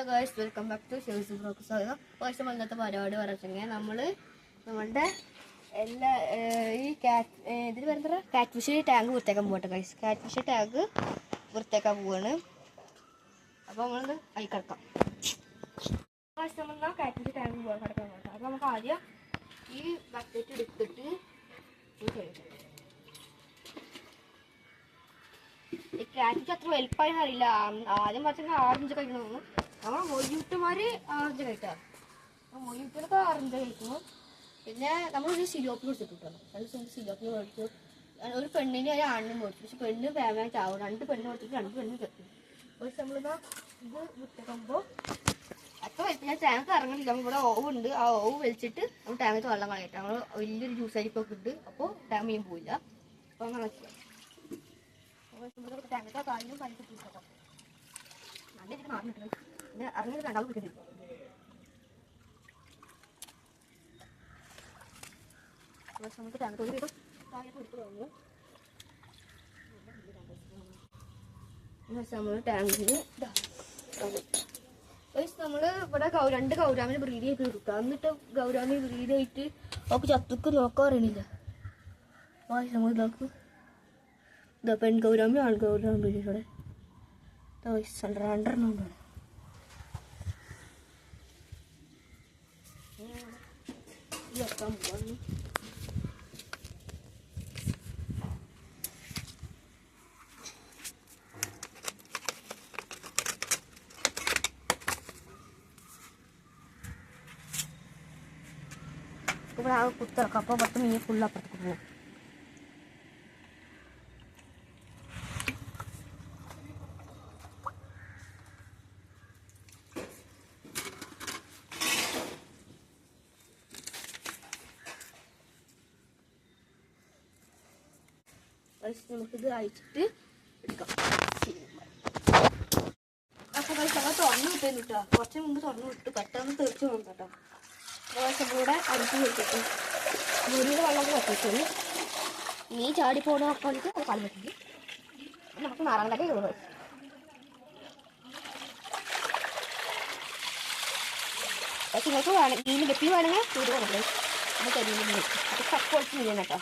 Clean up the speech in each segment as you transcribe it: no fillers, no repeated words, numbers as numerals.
Guys welcome back to Shay's blog. First ഇന്നത്തെ പരിപാടി പറഞ്ഞെങ്കിൽ നമ്മളുടെ എല്ലാ ഈ ഇതിന് പറയുന്നത് കാറ്റ് ഫിഷ് ടാങ്ക് വൃത്തിയാക്കാൻ പോകട്ടെ ഗൈസ്. കാറ്റ് ഫിഷ് ടാങ്ക് വൃത്തിയാക്കാൻ പോവാണ്. അപ്പോൾ നമ്മളത് അയക്കിടക്കാം. ഫസ്റ്റ് നമ്മൾ കാറ്റ് ഫിഷ് ടാങ്ക് കിടക്കാൻ പോകട്ടെ. അപ്പോൾ നമുക്ക് ആദ്യം ഈ ബക്കറ്റ് എടുത്തിട്ട് ഈ കാറ്റ് ഫിഷ് അത്ര വലുപ്പമായെന്ന് അറിയില്ല. ആദ്യം പറഞ്ഞാൽ 6 ഇഞ്ച് കഴിക്കണമെന്ന്. നമ്മൾ മൊയ്യൂട്ടുമാർ 6 ഇഞ്ച് കഴിക്കാം. മൊയ്യൂട്ടിലൊക്കെ 6 ഇഞ്ച് കഴിക്കുന്നു. പിന്നെ നമ്മളൊരു സിലോപ്പിൽ കൊടുത്തിട്ടുണ്ടല്ലോ. 2 സിലോപ്പിൽ കൊടുത്തു. ഒരു പെണ്ണിന് ഒരു ആണിനും കൊടുത്തു. പക്ഷെ പെണ്ണ് ഫാമിലി ചാവും. 2 പെണ്ണ് കൊടുത്തിട്ട് 2 പെണ്ണ് ചെത്തും. ഒരു നമ്മളിതാ ഇത് വിട്ടുമ്പോൾ അപ്പോൾ ഞാൻ ടാങ്ക് ഇറങ്ങുന്നില്ല. ഇവിടെ ഓവുണ്ട്. ആ ഓവ് വലിച്ചിട്ട് നമ്മൾ ടാങ്കിൽ വെള്ളം കളയട്ടെ. നമ്മൾ വലിയൊരു ജ്യൂസ് അരിപ്പൊക്കെ ഉണ്ട്. അപ്പോൾ ടാങ്ക് മീൻ പോയില്ല. അപ്പോൾ അങ്ങനെ വെച്ചാൽ ടാങ്കിൻ്റെ കാലിനും പനിക്ക് പിടിച്ചോ. നല്ല ഇതിന് മാറിയിട്ടുണ്ട്. പിന്നെ ഇറങ്ങിയത് 2 കിട്ടുന്നില്ല. നമുക്ക് ടാങ്ക് ഒരു വീടും താഴെ കൊടുത്തു തുടങ്ങി. നമ്മൾ ടാങ്കിൽ നമ്മൾ ഇവിടെ 2 ഗൗരാമിനെ ബ്രീഡ് ചെയ്ത് കൊടുക്കുക. എന്നിട്ട് ഗൗരാമി ബ്രീഡ് ചെയ്തിട്ട് അവർക്ക് ചത്തുക്ക് നോക്കാൻ അറിയണില്ല. നമ്മൾ ഇതാക്കും. ഇതാ പെൺ ഗൗരാമി ആൺ ഗൗരാമി ബ്രീഡ് ഇവിടെ 2 ഉണ്ട്. വെക്കാൻ പോവാണ്. ഇവിടെ ആ കുത്തിറക്കാം. അപ്പോൾ 10 മീൻ ഫുള്ള് അപ്പുറത്തേക്ക് പോകും. നമുക്കിത് അയച്ചിട്ട് എടുക്കാം. അപ്പോൾ തുറന്നു വിട്ടേന്ന് കിട്ടുക. കുറച്ച് മുമ്പ് തുറന്നു വിട്ടു. പെട്ടെന്ന് തെറിച്ച് പോകും കേട്ടോ. നമ്മളിവിടെ അടിച്ച് വെച്ചിട്ട് മുരിയുടെ വെള്ളമൊക്കെ വറ്റിച്ചു. നീ ചാടി പോകണ നോക്കാനിട്ട് കാലം പറ്റില്ല. നമുക്ക് നാറാൻ കട ഉള്ളത്. പക്ഷെ നിങ്ങൾക്ക് മീൻ വെട്ടി വേണമെങ്കിൽ ചൂട് കൊടുക്കണേ. നമ്മൾ കരിമീൻ മീൻ അത് ചപ്പ് പൊളിച്ച് മീൻ കേട്ടോ.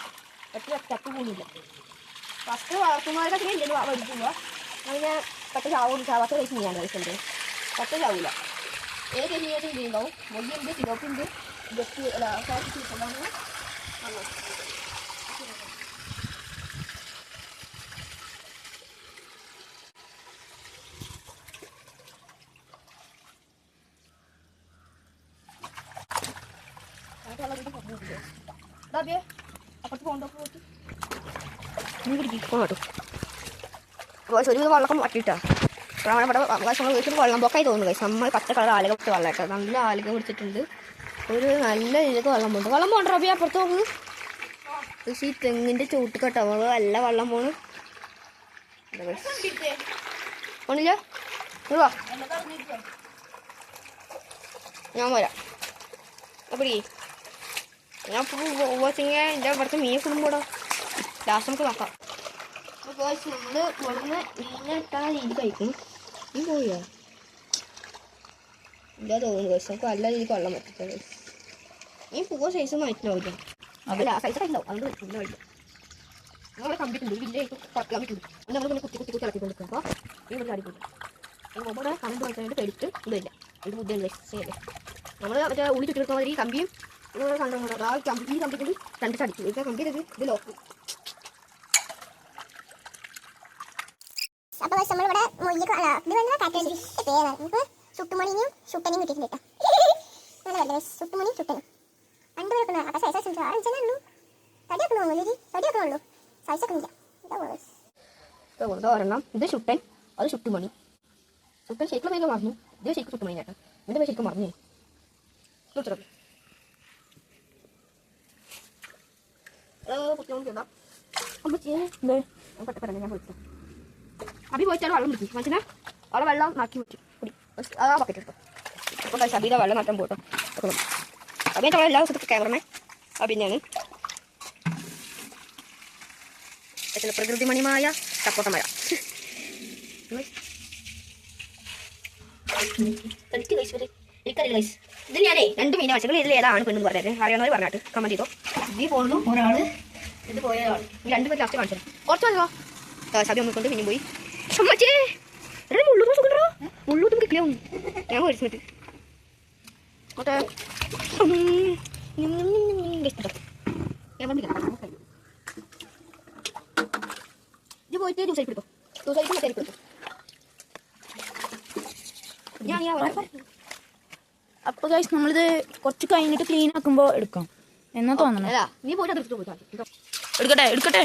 ചപ്പ് പോകുന്നില്ല. ഫസ്റ്റ് വളർത്തുന്നവരൊക്കെ എന്തെങ്കിലും മേടിക്കുക. അങ്ങനെ പട്ട ചാവും. ചാവാത്ത കഴിച്ച് മീനാണ് കഴിച്ചത്. പട്ട ചാവില്ല. ഏത് മീനായിട്ടും മീനുണ്ടാവും. മൊയ്യുണ്ട്, സിലോപ്പുണ്ട്, ജസ്റ്റ് കാറ്റുണ്ടാവും. അപ്പുറത്ത് പോകണ്ടോ പോയിട്ട് ഒരു വെള്ളമൊക്കെ മാറ്റിയിട്ടാ. ഇവിടെ വീട്ടിൽ വെള്ളം പൊക്കായി തോന്നുന്നു. നമ്മൾ പച്ച കളർ ആലുക വിട്ട് വെള്ളം ഇട്ടാ. നല്ല ആലുക പിടിച്ചിട്ടുണ്ട്. ഒരു നല്ല രീതിക്ക് വെള്ളം പോകുന്നുണ്ട്. വെള്ളം പോകണ്ട റബി അപ്പുറത്ത് നോക്ക്. പക്ഷേ ഈ തെങ്ങിൻ്റെ ചൂട്ട് കേട്ടോ നമ്മൾ നല്ല വെള്ളം പോണ്. പോണില്ല വാ, ഞാൻ വരാം. അപ്പടി ഞാൻ പോവാച്ചെങ്കിൽ എൻ്റെ ഇവിടുത്തെ മീൻ കുടുംബോടോ ലാസ്റ്റ് നമുക്ക് നോക്കാം. അപ്പോൾ നമ്മൾ കൊടുന്ന് മീനെ ഇട്ടാൽ രീതി കഴിക്കും. നീ പോയോ ഇല്ല തോന്നുന്നു. കഴിച്ചു നമുക്ക് നല്ല രീതിക്ക് വെള്ളം പറ്റിച്ചത്. ഈ പൂവ സൈസ് മാറ്റിനാവില്ല. അല്ല സൈസ് കഴിച്ചാവും. അതുകൊണ്ട് പിന്നെ കഴിക്കും. നമ്മളെ കമ്പിട്ടുണ്ട്. വലിയ കുറക്കാൻ പറ്റും. നമ്മൾ പിന്നെ കുത്തി ഇളക്കി കൊടുക്കും. അപ്പോൾ ഈ ഇവിടെ അടിക്കും. നമ്മുടെ കമ്പ് വെച്ചാൽ പെടുത്ത് ഇതില്ല. ഇത് ബുദ്ധിയല്ലേ ശരി. നമ്മൾ മറ്റേ ഉള്ളി ചുറ്റി മാതിരി കമ്പിയും കണ്ടു. ആ കമ്പി ഈ കമ്പിക്ക് 2 ചടിക്കും. ഇത് കമ്പി ഇത് ലോക്കും. അപ്പോൾ നമ്മളിവിടെ നമുക്ക് ചുട്ടുമണിയും ചുട്ടനെയും കിട്ടിയിട്ടുണ്ട് കേട്ടോ. നല്ല ചുട്ടുമണിയും ചുട്ടനും 2 പേർക്കുള്ള അപ്പോൾ സൈസ് 6 ഇഞ്ചുള്ളൂ. തടിയൊക്കെ തോന്നുള്ളൂ. തടിയൊക്കെ ഉള്ളൂ. സൈസൊക്കെ ഇല്ല. ഒരെണ്ണം ഇത് ചുട്ടൻ, അത് ചുട്ടുമണി. ചുട്ടൻ ശരിക്കും വേഗം മറന്നു. ഇത് ശരിക്കും ചുട്ടുമണി കേട്ടോ. ഇതിൻ്റെ ശരിക്കും മറന്നു. പെട്ടെന്ന് ഞാൻ പോയിട്ടു. അബി പോയിച്ചാൽ വെള്ളം പിടിക്കും. മനസ്സിലാ അവിടെ വെള്ളം നാക്കി വെച്ചു കുടി. ആ ബക്കറ്റ് എടുത്തു. അപ്പോൾ അബിയുടെ വെള്ളം മാറ്റാൻ പോട്ടോ. അബിൻ്റെ അവിടെ എല്ലാ ദിവസത്തെ ക്യാമറമാൻ അബിനെയാണ്. പ്രകൃതിമണിമായ സപ്പോട്ട മഴ. കളിക്ക് കഴിച്ചു വരെ എനിക്കറിയില്ല ഗൈസ്. ഇതിൽ ഞാനേ 2 മീനെ വെച്ചെങ്കിൽ ഇതിൽ ഏതാണ് പെണ്ണെന്ന് പറഞ്ഞത് അറിയാവുന്നവർ പറഞ്ഞിട്ട് കമന്റ് ചെയ്തോ. ഇതിൽ പോകുന്നു ഒരാള്, ഇത് പോയ ആൾ. ഈ 2 പേര് ലാസ്റ്റ് കാണിച്ചത് കുറച്ച് മതിയോ. ശബി ഒന്നിക്കൊണ്ട് പിന്നെയും പോയി. അമ്മച്ചേ മുള്ളൂർ സുഖണ്ടോ, മുള്ളൂട്ടും കിട്ടിയാവും. ഞാൻ മേടിച്ചിട്ട് മറ്റേ ഞാൻ പറഞ്ഞില്ല ഇത് പോയിട്ട് ജ്യൂസായിട്ട് എടുത്തോ. ജ്യൂസായിട്ട് മറ്റേ എടുത്തോ. ഞാൻ അപ്പൊ ഗൈസ് നമ്മളിത് കുറച്ച് കഴിഞ്ഞിട്ട് ക്ലീൻ ആക്കുമ്പോൾ എടുക്കാം എന്നാ തോന്നണം. അല്ല നീ പോയിട്ട് അത് എടുത്തിട്ട് പോയി എടുക്കട്ടെ എടുക്കട്ടെ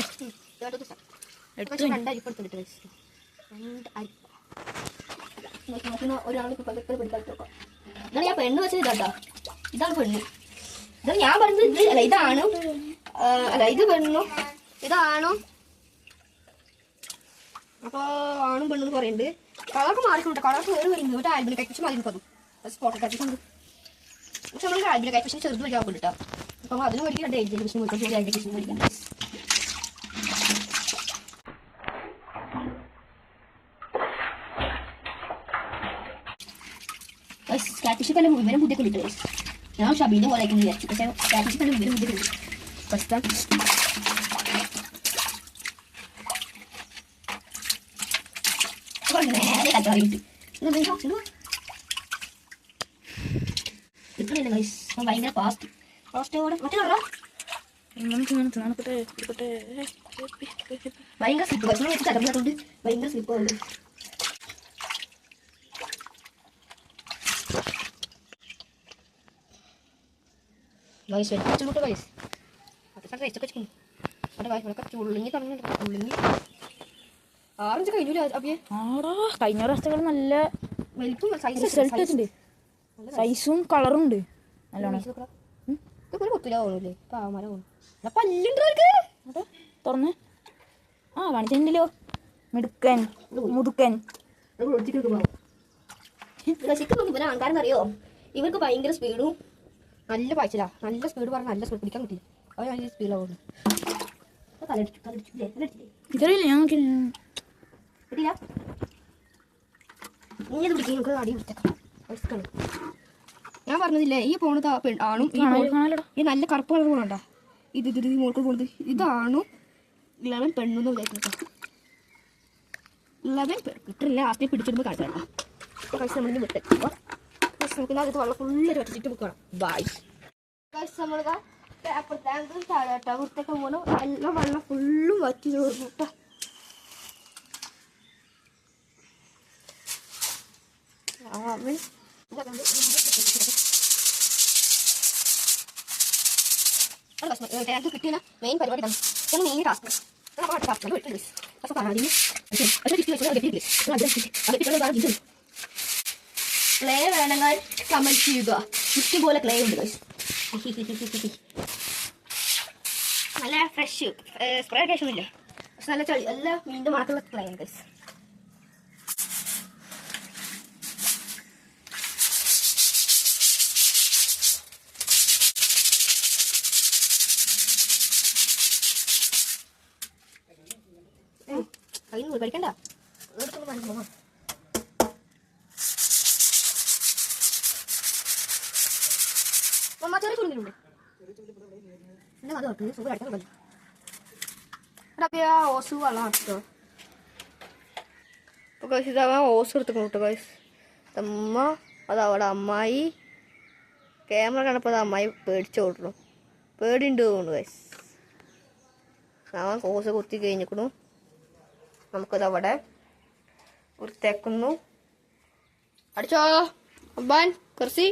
ഇതാണ് ഞാൻ പെണ്ണ് വെച്ചത്. ഇതാ ഇതാണ് പെണ്ണ്. ഇതാണ് ഞാൻ പറഞ്ഞത്. ഇത് അല്ല ഇതാണ് അല്ല ഇത് പെണ്ണു ഇതാണോ. അപ്പൊ ആണും പെണ്ണെന്ന് പറയുന്നുണ്ട്. കളർക്ക് മാറിക്കൊണ്ട് കളർക്ക് വേറെ വരുന്നത് മറ്റേ ആൽബിനെ കൈപ്പിച്ച് മാറി നിൽക്കുന്നു. സ്പോട്ട് കട്ടിട്ടുണ്ട്. പക്ഷെ നമ്മൾ ആൽബിനെ കൈപ്പിച്ച് ചെറുത് വയ്ക്കാൻ കൊണ്ടിട്ടാ. അപ്പം അതിന് മേടിക്കാൻ ഡേറ്റ് മേടിക്കാൻ സ്കാറ്റിഷ് തന്നെ ഇവരെ ബുദ്ധിയൊക്കെ കിട്ടുക. ഞാൻ ഷബീന്റെ പോലെ വിചാരിച്ചു. പക്ഷേ സ്കാറ്റിഷ് തന്നെ ഇവരെ ബുദ്ധി കിട്ടും. ഫസ്റ്റ് നേരെ കറ്റാറി കിട്ടി. കിട്ടണില്ല ഗൈസ്. ഭയങ്കര ഫാസ്റ്റോടെ മറ്റേ ഭയങ്കര സ്ലിപ്പ് ഭക്ഷണം വെച്ച് ചടങ്ങിനകത്തോണ്ട് ഭയങ്കര സ്ലിപ്പ് ഉണ്ട്. ഗൈസ് വെച്ചിട്ട് ഗൈസ് അത് ടേസ്റ്റൊക്കെ വെച്ചു. അവിടെ വായ്പൊക്കെ ചുള്ളിങ്ങി തുടങ്ങി ചുള്ളിങ്ങി ആറഞ്ച് കഴിഞ്ഞു. അഭിയെ കഴിഞ്ഞ പ്രാവശ്യത്തേക്കാൾ നല്ല വലിപ്പം റിസൾട്ട് വെച്ചിട്ടുണ്ട്. സൈസും കളറും ഉണ്ട് നല്ലോണം. ഇതൊക്കെ ഒരു കൊത്തിലാവൂല്ലേ പാവമാരെ പോകുന്നു. പല്ലുണ്ടോ അതെ തുറന്ന് കാണിച്ചിട്ടുണ്ടല്ലോ. മിടുക്കൻ മുതുക്കൻ. ഇവനെ ആൾക്കാരെന്നറിയോ ഇവർക്ക് ഭയങ്കര സ്പീഡും നല്ല പായ്ച്ചില്ല. നല്ല സ്പീഡ് പറഞ്ഞാൽ നല്ല സ്പീഡ് പിടിക്കാൻ പറ്റില്ല. അവർ നല്ല സ്പീഡിലാവുന്നു. ഇതറിയില്ല ഞാൻ നോക്കി കിട്ടില്ല. നീ അത് പിടിക്കും. നമുക്ക് അടി പിടിച്ചേക്കാം. ഞാൻ പറഞ്ഞതില്ലേ ഈ പോണത് ആണും ഈ നല്ല കറുപ്പ് കളർ പോകണ്ട. ഇത് ഇത് മോൾക്ക് പോകുന്നത് ഇതാണും 11 പെണ്ണെന്ന് വിചാരിക്കുന്നത്. 11 കിട്ടില്ല. ആസ്തി പിടിച്ചിടുമ്പോൾ കാണിച്ചാൽ കഴിച്ച് നമ്മളിന്ന് വിട്ടേക്കുക. നമുക്ക് അത് വെള്ളം ഫുള്ള് വെച്ചിട്ട് വെക്കണം. ബായ് കഴിച്ച് നമ്മളിതാ പേപ്പർ ടാങ്ക് താഴോട്ടാ വൃത്തൊക്കെ പോകണം. എല്ലാം വെള്ളം ഫുള്ളും വറ്റി ചോർന്നു കേട്ടോ. ടാങ്ക് കിട്ടിയ മെയിൻ പരിപാടി മെയിൻ ടാസ്ക് ക്ലേ വേണമെങ്കിൽ കമന്റ് ചെയ്യുക. ഇഷ്ടംപോലെ ക്ലേ ഉണ്ട് ഗൈസ്. നല്ല ഫ്രഷ് സ്പ്രേ കേസൊന്നുമില്ല. പക്ഷെ നല്ല ചളി എല്ലാ മീനിൻ്റെ മണക്കുള്ള ക്ലേ ആണ് ഗൈസ്. കയ്യിൽ നിന്ന് പഠിക്കണ്ട. എടുത്തൊന്ന് പഠിക്കുമ്പോൾ ചെറിയ ചുരുങ്ങിലുണ്ട്. പിന്നെ അത് കേട്ടോ സുഖം അടിക്കാൻ പറ്റും. അവിടെ ഓസ് വെള്ളം അടിച്ചോ. അപ്പോൾ ഗൈസ് ഇതാ ഓസ് എടുത്ത് കേട്ടോ ഗൈസ്. അമ്മ അതവിടെ അമ്മായി ക്യാമറ കണ്ടപ്പോൾ അത് അമ്മായി പേടിച്ചോട്ടു. പേടിയുണ്ട് തോന്നുന്നു ഗൈസ്. ഞാൻ ഓസ് കുത്തി കഴിഞ്ഞിരിക്കണു. നമുക്കതവിടെ വൃത്തിയാക്കുന്നു. അടിച്ചോ അബ്ബാൻ കർസി.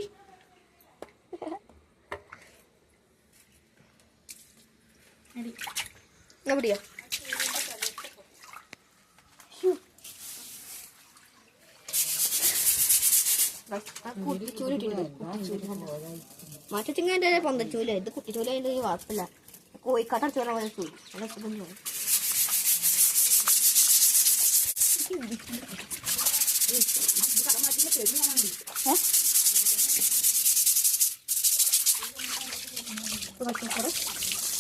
എവിടെയാ മറ്റേ പൊന്തച്ചൂല. ഇത് കുട്ടിച്ചൂല കുഴപ്പമില്ല. കോഴിക്കാട്ട ചോല പോലെ ചൂല് നല്ല സുഖം തോന്നും.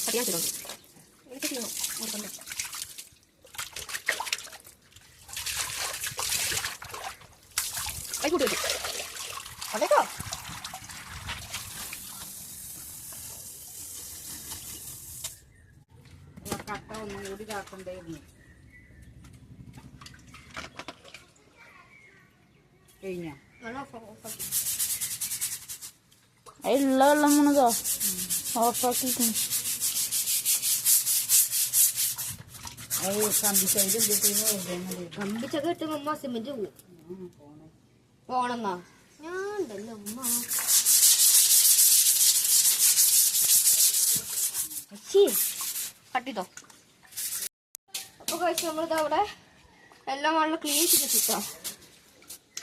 അറിയാൻ തരുന്നു കൂട്ടി ഒന്നും കൂടി ഇതാക്കണ്ടായിരുന്നു. കഴിഞ്ഞോ? അതിലുള്ള വെള്ളം വീണതോ ഓഫാക്കിക്കുന്നു. അത് കമ്പിച്ചതിൽ എന്തിട്ട് കമ്പിച്ചൊക്കെ ഇട്ട് അമ്മ സിമെന്റ് പോണെന്നാ ഞാൻ ഉണ്ടല്ലോ ഉമ്മ. കട്ടിട്ടോ. അപ്പൊ കഴിച്ച് നമ്മളിത് അവിടെ എല്ലാം നല്ല ക്ലീൻ ചെയ്തിട്ടോ.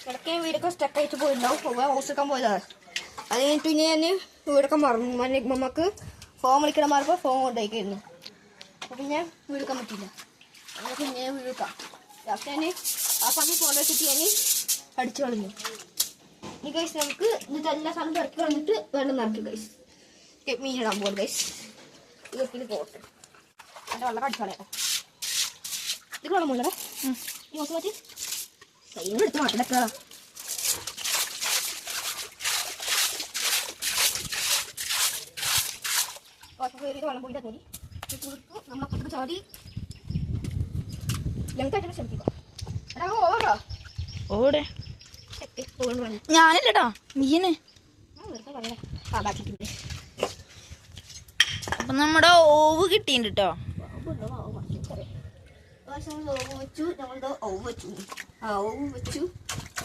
കിടക്കാൻ വീടൊക്കെ സ്റ്റക്ക് ആയിട്ട് പോയിട്ടുണ്ടാവും. ഹോസ്റ്റെടുക്കാൻ പോയതാണ്. അത് കഴിഞ്ഞിട്ട് പിന്നെ ഞാൻ വീടൊക്കെ മറന്നു. മമ്മക്ക് ഫോൺ വിളിക്കണം മാറുമ്പോൾ ഫോൺ കൊണ്ടുപോയിക്കായിരുന്നു. അപ്പൊ പിന്നെ വീടെടുക്കാൻ പറ്റില്ല. അങ്ങനെ പിന്നെ വീടെടുക്കാം. ലാസ്റ്റ് ഞാൻ ആ സമയം ഫോൺ വെച്ചിട്ട് ഞാൻ അടിച്ചു കളഞ്ഞു. ഇനി ഗൈസ് നമുക്ക് എന്നിട്ട് എല്ലാ സാധനം ഇറക്കി കളഞ്ഞിട്ട് വെള്ളം നിറയ്ക്കും ഗൈസ്. മീനിടാൻ പോകും ഗൈസ്. ഇതൊക്കെ പോട്ടെ. എൻ്റെ വെള്ളം അടിച്ചു കളയാം. ഇത് വെള്ളം പോലേ ഈ നോക്കി മാറ്റി കയ്യിൽ എടുത്ത് മാറ്റിലൊക്കെ. വെള്ളം പോയിട്ട് മതി. നമ്മളപ്പുറത്തേക്ക് ചാടി ഞങ്ങൾക്കായിട്ട് ശ്രമിക്കാം. എടാ ഓവറോ ഓടെ ഞാനില്ലട്ടോ നീന്. അപ്പൊ നമ്മുടെ ഓവ് കിട്ടിണ്ട് കേട്ടോ.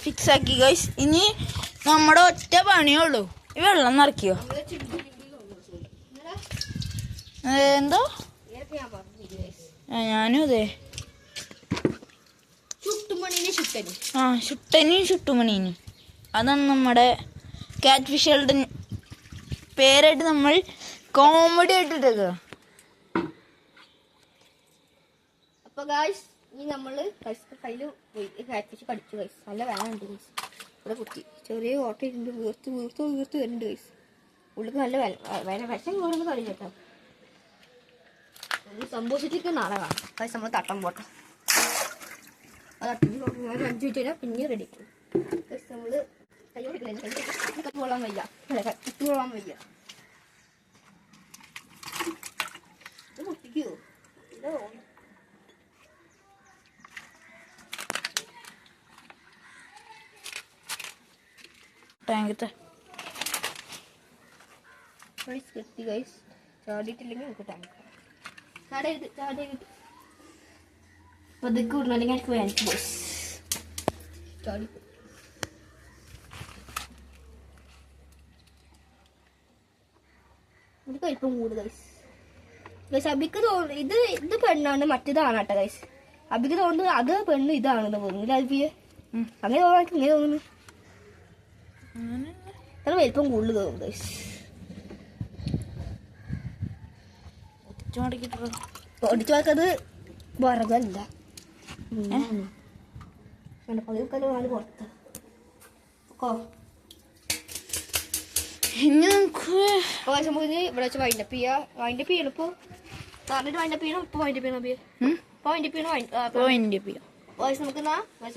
ഫിക്സ് ആക്കി ഗൈസ്. ഇനി നമ്മുടെ ഒറ്റ പണിയേ ഉള്ളൂ, ഈ വെള്ളം നിറയ്ക്കോ. എന്തോ ഞാനും അതെ. ആ ചുട്ടനും ചുട്ടുമണീനും അതാണ് നമ്മുടെ ക്യാറ്റ് ഫിഷുകളുടെ പേരായിട്ട് നമ്മൾ കോമഡി ആയിട്ടിട്ടേക്ക. അപ്പൊ ഗായ്സ് ഇനി നമ്മള് കയ്യില് ക്യാറ്റ് ഫിഷ് കടിച്ചു ഗൈസ്. നല്ല വേനുണ്ട് ഗൈസ്. ഇവിടെ കുത്തി ചെറിയ ഓട്ട ഇരുണ്ട് വീർത്ത് വീർത്ത് വീർത്ത് വരുന്നുണ്ട് ഗൈസ്. ഉള്ളിൽ നല്ല വിഷം കൂടുന്ന കളി കേട്ടോ. സംഭവിച്ചിട്ട് നാളെ കാണാം ഗൈസ്. നമ്മൾ തട്ടം പോട്ടെ. അത് 5 മിനിറ്റ് കഴിഞ്ഞാൽ പിന്നെ റെഡി ആക്കും. നമ്മള് കൈകൊള്ളാൻ വയ്യ, കട്ടുകൊള്ളാൻ വയ്യ. ഇത് മുട്ടിക്കോ ഇതോ. ടാങ്കത്തെ കെട്ടി ഗൈസ്. ചാടിയിട്ടില്ലെങ്കിൽ നമുക്ക് ടാങ്ക് ചാടരുത്, ചാടരുത്. അപ്പൊ ഇതൊക്കെ വിടണമെങ്കിൽ എനിക്ക് വേണം ബോസ്. ചാടി ഇത് വലിപ്പം കൂടും ഗൈസ്. ഗൈസ് അബിക്ക് തോന്നുന്നു ഇത് പെണ്ണാണ് മറ്റേതാണ് കേട്ടോ ഗൈസ്. അബിക്ക് തോന്നുന്നു അത് പെണ്ണ് ഇതാണെന്ന് തോന്നുന്നു. അബിയെ അങ്ങനെ തോന്നാൻ ഇങ്ങനെ തോന്നുന്നു. അത് വലിപ്പം കൂടുതൽ തോന്നുന്നു ഗൈസ്. ഒടിച്ചു നോക്കത് വിറകല്ല പുറത്ത്. ഇനി നമുക്ക് ഇവിടെ വെച്ച് വൈൻഡപ്പ് ചെയ്യാം. വൈൻഡപ്പ് ചെയ്യണം ഇപ്പോൾ. പറഞ്ഞിട്ട് വൈൻഡപ്പ് ചെയ്യണം. ഇപ്പോൾ വൈൻഡപ്പ് ചെയ്യണം അബിയെ. ഇപ്പോൾ വൈൻഡപ്പ് ചെയ്യണം. പോയിന്റ് വോയിസ് നമുക്ക്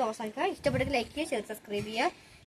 അവസാനിക്കാം. ഇഷ്ടപ്പെട്ടെങ്കിൽ ലൈക്ക് ചെയ്യുക, ഷെയർ, സബ്സ്ക്രൈബ് ചെയ്യുക.